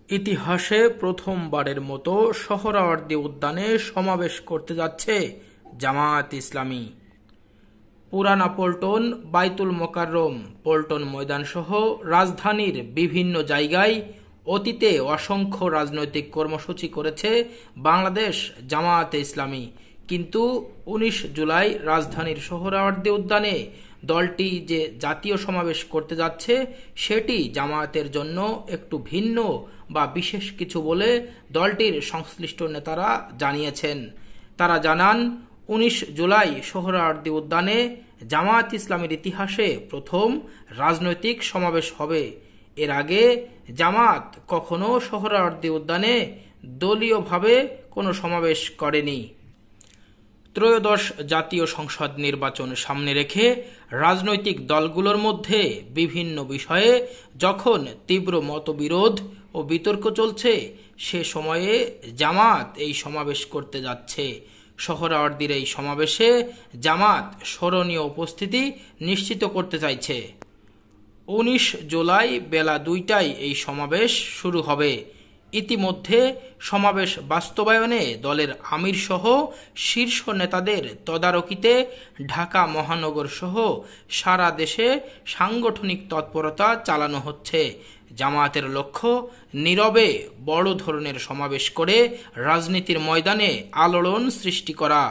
ইতিহাসে প্রথমবারের মতো সোহরাওয়ার্দী উদ্যানে সমাবেশ করতে যাচ্ছে জামায়াত ইসলামী। পুরানা পল্টন, বাইতুল মোকাররম, পল্টন ময়দানসহ রাজধানীর বিভিন্ন জায়গায় অতীতে অসংখ্য রাজনৈতিক কর্মসূচি করেছে বাংলাদেশ জামায়াতে ইসলামী, কিন্তু ১৯ জুলাই রাজধানীর সোহরাওয়ার্দী উদ্যানে দলটি যে জাতীয় সমাবেশ করতে যাচ্ছে সেটি জামায়াতের জন্য একটু ভিন্ন বা বিশেষ কিছু বলে দলটির সংশ্লিষ্ট নেতারা জানিয়েছেন। তারা জানান, ১৯ জুলাই সোহরাওয়ার্দী উদ্যানে জামায়াত ইসলামের ইতিহাসে প্রথম রাজনৈতিক সমাবেশ হবে। এর আগে জামায়াত কখনো সোহরাওয়ার্দী উদ্যানে দলীয়ভাবে কোনো সমাবেশ করেনি। ত্রয়োদশ জাতীয় সংসদ নির্বাচন সামনে রেখে রাজনৈতিক দলগুলোর মধ্যে বিভিন্ন বিষয়ে যখন তীব্র মতবিরোধ ও বিতর্ক চলছে, সে সময়ে জামায়াত এই সমাবেশ করতে যাচ্ছে। সোহরাওয়ার্দীর এই সমাবেশে জামায়াত স্মরণীয় উপস্থিতি নিশ্চিত করতে চাইছে। ১৯ জুলাই বেলা ২টায় এই সমাবেশ শুরু হবে। ইতিমধ্যে সমাবেশ বাস্তবায়নে দলের আমির সহ শীর্ষ নেতাদের তদারকিতে ঢাকা মহানগর সহ সারা দেশে সাংগঠনিক তৎপরতা চালানো হচ্ছে। জামায়াতের লক্ষ্য নীরবে বড় ধরনের সমাবেশ করে রাজনীতির ময়দানে আলোড়ন সৃষ্টি করা।